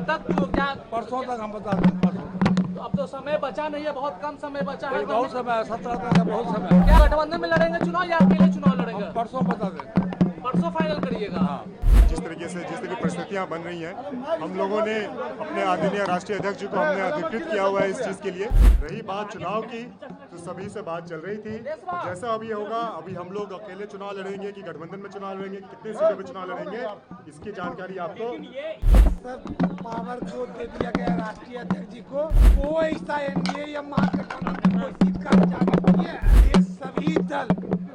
कब तक क्या? परसों तक हम बता दें, परसों। तो अब तो समय बचा नहीं है, बहुत कम समय बचा है। बहुत समय है, 17 तक है, बहुत समय है। क्या गठबंधन में लड़ेंगे चुनाव या अकेले चुनाव लड़ेंगे? हम परसों बता दें। परसों फाइनल करिएगा। हाँ। जिस तरीके परिस्थितियां बन रही हैं, हम लोगों ने अपने आदरणीय राष्ट्रीय अध्यक्ष जी को हमने अधिकृत किया हुआ है इस चीज़ के लिए। रही बात चुनाव की, तो सभी से बात चल रही थी। जैसा अभी होगा, अभी हम लोग अकेले चुनाव लड़ेंगे कि गठबंधन में चुनाव लड़ेंगे, कितने सीटों पे चुनाव लड़ेंगे, इसकी जानकारी आपको सब पावर को दे दिया गया राष्ट्रीय अध्यक्ष जी को। कोई सा एनडीए या महागठबंधन कोई सीट का इजाजत नहीं है। ये सभी दल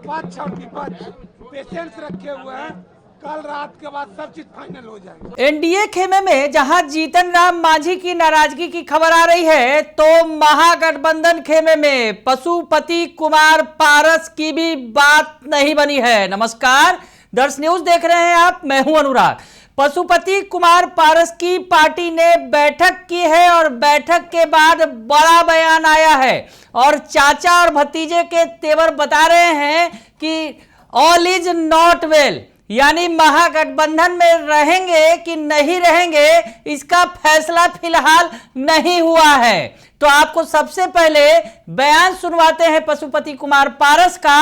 पक्ष और विपक्ष पेशेंस रखे हुए हैं। कल रात के बाद सब चीज फाइनल हो जाएगी। एनडीए खेमे में जहां जीतन राम मांझी की नाराजगी की खबर आ रही है, तो महागठबंधन खेमे में पशुपति कुमार पारस की भी बात नहीं बनी है। नमस्कार, दर्श न्यूज देख रहे हैं आप, मैं हूं अनुराग। पशुपति कुमार पारस की पार्टी ने बैठक की है और बैठक के बाद बड़ा बयान आया है और चाचा और भतीजे के तेवर बता रहे हैं कि ऑल इज नॉट वेल, यानी महागठबंधन में रहेंगे कि नहीं रहेंगे इसका फैसला फिलहाल नहीं हुआ है। तो आपको सबसे पहले बयान सुनवाते हैं पशुपति कुमार पारस का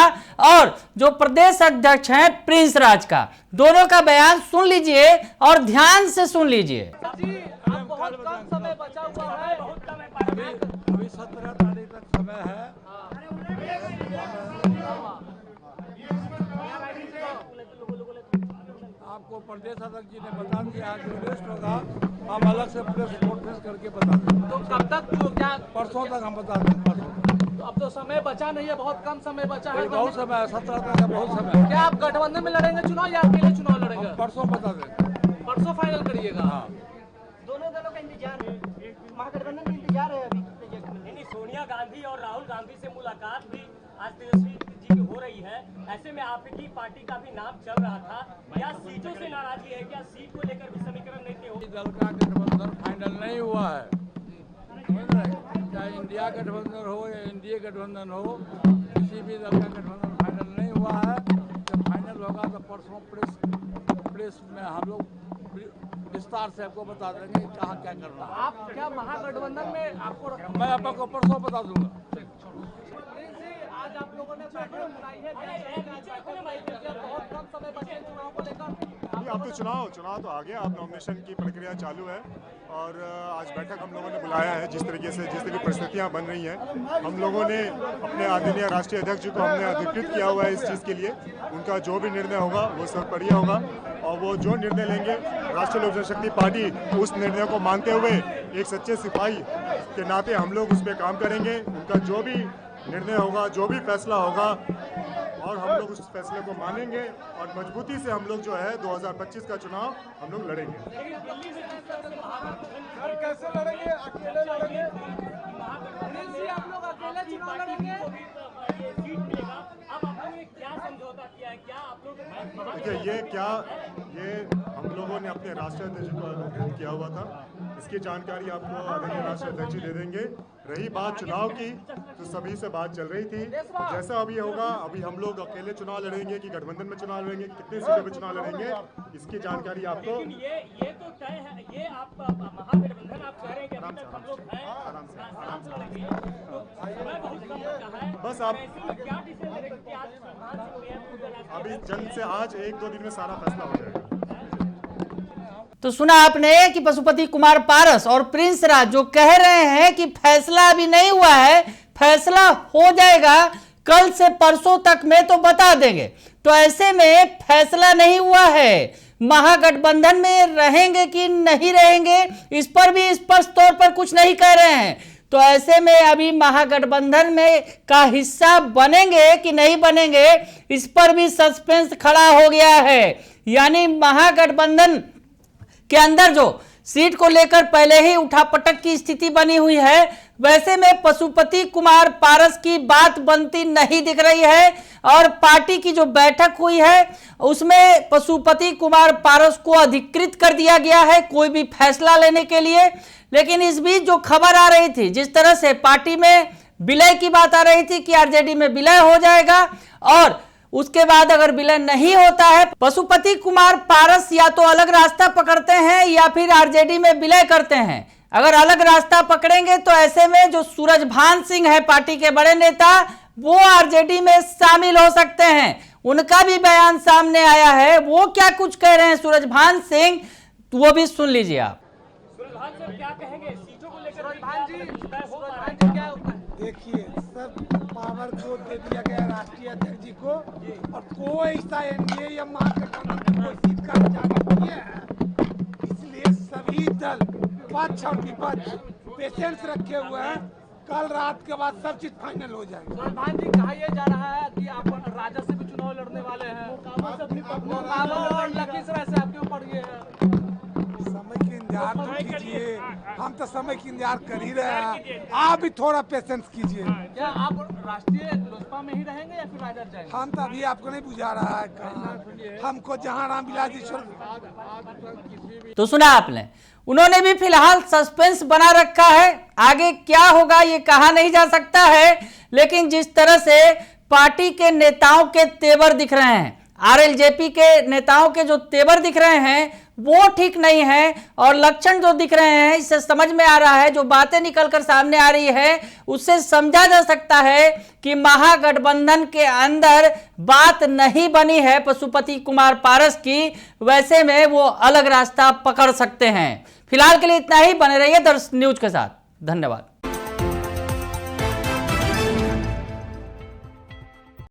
और जो प्रदेश अध्यक्ष हैं प्रिंस राज का। दोनों का बयान सुन लीजिए और ध्यान से सुन लीजिए। बहुत कम समय बचा हुआ है, अभी 17 तारीख तक समय है। आपको प्रदेश अध्यक्ष जी ने बता दिया है, जो रेस्ट होगा हम अलग से प्रेस कॉन्फ्रेंस करके बता देंगे। तो कब तक क्या? परसों तक हम बता दें, परसों। तो अब तो समय बचा नहीं है, बहुत कम समय बचा है। बहुत समय है, 17 तक है, बहुत समय है। क्या आप गठबंधन में लड़ेंगे चुनाव या अकेले चुनाव लड़ेंगे? हम परसों बता दें। परसों फाइनल करिएगा। हाँ। दोनों दलों का इंतजार है, महागठबंधन का इंतजार है अभी। नहीं, सोनिया गांधी और राहुल गांधी से मुलाकात भी आज तेजस्वी जी की हो रही है। ऐसे में आपकी पार्टी का भी नाम चल रहा था। क्या सीटों से नाराजगी है? क्या सीट को लेकर भी समीकरण नहीं थे? दल का गठबंधन फाइनल नहीं हुआ है, समझ रहे हैं? चाहे इंडिया गठबंधन हो या एनडीए गठबंधन हो, किसी भी दल का गठबंधन फाइनल नहीं हुआ है। जब फाइनल होगा तो परसों प्रेस में हम लोग विस्तार से आपको बता देंगे कहाँ क्या करना है। आप क्या महागठबंधन में आपको मैं आपको परसों बता दूंगा। आज आप लोगों ने बैठक बुलाई है, बहुत कम समय बचे चुनाव को लेकर। अब तो चुनाव तो आ गया, अब नॉमिनेशन की प्रक्रिया चालू है और आज बैठक हम लोगों ने बुलाया है। जिस तरीके परिस्थितियां बन रही हैं, हम लोगों ने अपने आदरणीय राष्ट्रीय अध्यक्ष जी को हमने अधिकृत किया हुआ है इस चीज़ के लिए। उनका जो भी निर्णय होगा वो सर्वपरिय होगा और वो जो निर्णय लेंगे, राष्ट्रीय लोक जनशक्ति पार्टी उस निर्णय को मानते हुए एक सच्चे सिपाही के नाते हम लोग उस पर काम करेंगे। उनका जो भी निर्णय होगा, जो भी फैसला होगा, और हम लोग उस फैसले को मानेंगे और मजबूती से हम लोग जो है 2025 का चुनाव हम लोग लड़ेंगे। कैसे लड़ेंगे? अकेले लड़ेंगे। आप लोग अकेले चुनाव लड़ेंगे? सीट मिलेगा। अब आप लोगों ने क्या समझौता किया है? क्या आप लोग देखिए, ये हम लोगों ने अपने राष्ट्रीय अध्यक्ष को अधिकृत किया हुआ था। इसकी जानकारी आपको आदरणीय राष्ट्रीय अध्यक्ष जी दे देंगे। रही बात चुनाव की, तो सभी से बात चल रही थी। जैसा अभी होगा, अभी हम लोग अकेले चुनाव लड़ेंगे कि गठबंधन में चुनाव लड़ेंगे, कितने सीटों पे चुनाव लड़ेंगे, इसकी जानकारी आपको ये तो तय है। ये आप महागठबंधन आप कह रहे हैं कि अभी तक हम लोग हैं, आराम से लड़ेंगे। तो समय बहुत कम बचा है। बस आप ऐसे में क्या डिसीजन लेंगे कि आज श्रद्धांजलि हो रही है? अभी जल्द से आज 1-2 दिन में सारा फैसला हो जाएगा। तो सुना आपने कि पशुपति कुमार पारस और प्रिंस राज जो कह रहे हैं कि फैसला अभी नहीं हुआ है, फैसला हो जाएगा कल से परसों तक में, तो बता देंगे। तो ऐसे में फैसला नहीं हुआ है, महागठबंधन में रहेंगे कि नहीं रहेंगे इस पर भी स्पष्ट तौर पर कुछ नहीं कह रहे हैं। तो ऐसे में अभी महागठबंधन में का हिस्सा बनेंगे कि नहीं बनेंगे, इस पर भी सस्पेंस खड़ा हो गया है। यानी महागठबंधन के अंदर जो सीट को लेकर पहले ही उठापटक की स्थिति बनी हुई है, वैसे में पशुपति कुमार पारस की बात बनती नहीं दिख रही है। और पार्टी की जो बैठक हुई है उसमें पशुपति कुमार पारस को अधिकृत कर दिया गया है कोई भी फैसला लेने के लिए। लेकिन इस बीच जो खबर आ रही थी, जिस तरह से पार्टी में विलय की बात आ रही थी कि आरजेडी में विलय हो जाएगा और उसके बाद अगर विलय नहीं होता है, पशुपति कुमार पारस या तो अलग रास्ता पकड़ते हैं या फिर आरजेडी में विलय करते हैं। अगर अलग रास्ता पकड़ेंगे तो ऐसे में जो सूरजभान सिंह है पार्टी के बड़े नेता, वो आरजेडी में शामिल हो सकते हैं। उनका भी बयान सामने आया है। वो क्या कुछ कह रहे हैं सूरजभान सिंह, वो भी सुन लीजिए आप। सूरजभान सर क्या कहेंगे सीटों को लेकर? सूरजभान जी क्या देखिए, सब पावर को दे दिया गया राष्ट्रीय अध्यक्ष जी को, और कोई ऐसा एनडीए या महागठबंधन की कोई सीट का जागरूक नहीं है। इसलिए सभी दल पक्ष और विपक्ष पेशेंस रखे हुए हैं। कल रात के बाद सब चीज फाइनल हो जाएगी। सूरजभान जी, कहा यह जा रहा है कि आप राजद से भी चुनाव लड़ने वाले हैं, मोकामा और लखीसराय से आपके ऊपर ये है। समय की इंतजार तो कीजिए, हम तो समय की इंतजार कर ही रहे हैं। आप भी थोड़ा पेशेंस कीजिए। क्या आप राष्ट्रीय लोजपा में ही रहेंगे या फिर राजद जाएंगे? हम तो अभी आपको नहीं बुझा रहा है कहाँ, हमको जहाँ राम विलास ईश्वर। तो सुना आपने, उन्होंने भी फिलहाल सस्पेंस बना रखा है। आगे क्या होगा ये कहा नहीं जा सकता है, लेकिन जिस तरह से पार्टी के नेताओं के तेवर दिख रहे हैं, आरएलजेपी के नेताओं के जो तेवर दिख रहे हैं वो ठीक नहीं है, और लक्षण जो दिख रहे हैं इससे समझ में आ रहा है, जो बातें निकलकर सामने आ रही है उससे समझा जा सकता है कि महागठबंधन के अंदर बात नहीं बनी है पशुपति कुमार पारस की। वैसे में वो अलग रास्ता पकड़ सकते हैं। फिलहाल के लिए इतना ही। बने रहिए दर्श न्यूज के साथ। धन्यवाद।